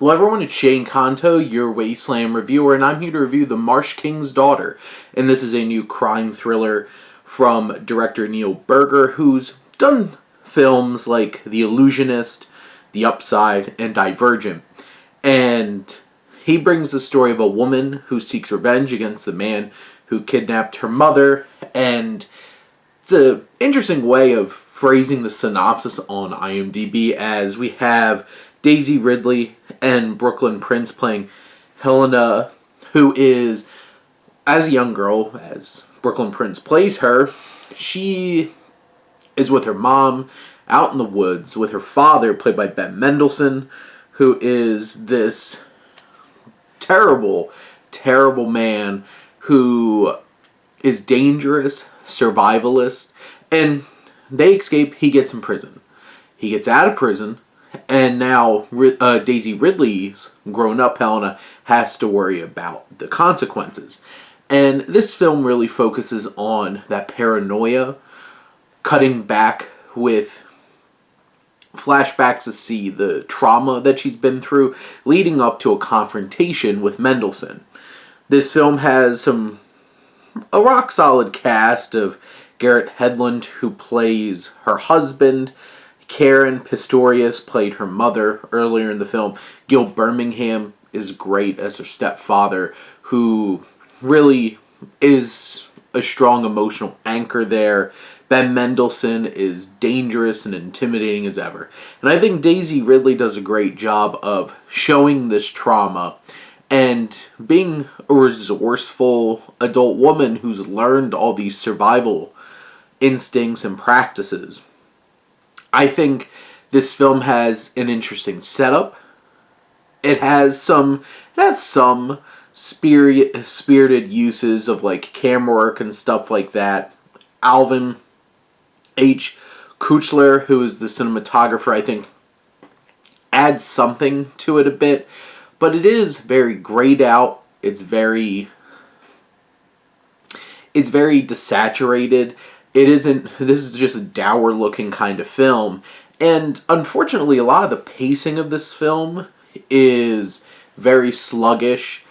Hello everyone, it's Shane Kanto, your Wasteland reviewer, and I'm here to review The Marsh King's Daughter. And this is a new crime thriller from director Neil Berger, who's done films like The Illusionist, The Upside, and Divergent. And he brings the story of a woman who seeks revenge against the man who kidnapped her mother, and it's an interesting way of phrasing the synopsis on IMDb, as we have Daisy Ridley and Brooklyn Prince playing Helena, who is, as a young girl, as Brooklyn Prince plays her, she is with her mom out in the woods with her father, played by Ben Mendelsohn, who is this terrible, terrible man who is dangerous, survivalist, and they escape. He gets in prison. He gets out of prison, and now Daisy Ridley's grown-up Helena has to worry about the consequences. And this film really focuses on that paranoia, cutting back with flashbacks to see the trauma that she's been through, leading up to a confrontation with Mendelsohn. This film has a rock-solid cast of Garrett Hedlund, who plays her husband. Karen Pistorius played her mother earlier in the film. Gil Birmingham is great as her stepfather, who really is a strong emotional anchor there. Ben Mendelsohn is dangerous and intimidating as ever. And I think Daisy Ridley does a great job of showing this trauma and being a resourceful adult woman who's learned all these survival instincts and practices. I think this film has an interesting setup. It has some spirited uses of like camera work and stuff like that. Alvin H. Kuchler, who is the cinematographer, I think adds something to it a bit, but it is very grayed out. It's very desaturated. This is just a dour looking kind of film. And unfortunately, a lot of the pacing of this film is very sluggish.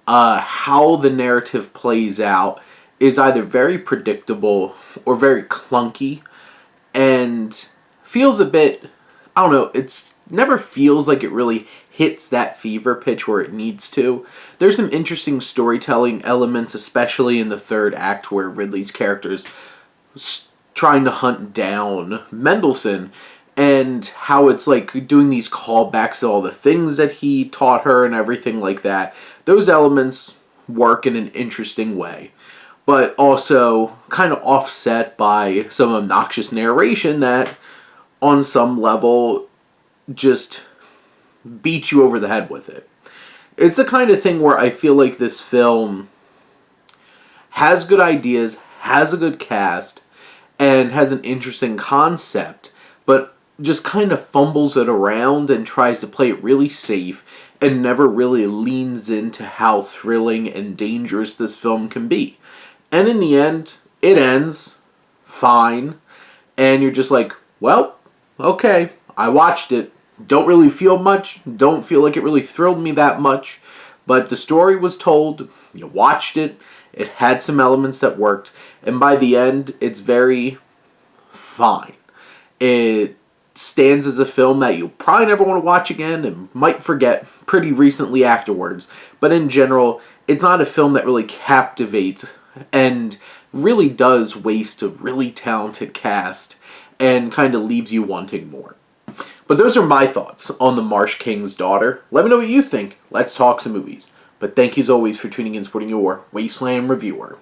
How the narrative plays out is either very predictable or very clunky, and feels a bit, I don't know, it's never feels like it really hits that fever pitch where it needs to. There's some interesting storytelling elements, especially in the third act, where Ridley's character's trying to hunt down Mendelsohn, and how it's like doing these callbacks to all the things that he taught her and everything like that. Those elements work in an interesting way, but also kind of offset by some obnoxious narration that on some level just beats you over the head with it. It's the kind of thing where I feel like this film has good ideas, has a good cast, and has an interesting concept, but just kind of fumbles it around and tries to play it really safe and never really leans into how thrilling and dangerous this film can be. And in the end, it ends fine, and you're just like, well, okay, I watched it. Don't really feel much, don't feel like it really thrilled me that much, but the story was told, you watched it, it had some elements that worked, and by the end, it's very fine. It stands as a film that you'll probably never want to watch again and might forget pretty recently afterwards, but in general, it's not a film that really captivates and really does waste a really talented cast and kind of leaves you wanting more. But those are my thoughts on The Marsh King's Daughter. Let me know what you think. Let's talk some movies. But thank you as always for tuning in and supporting your Wasteland reviewer.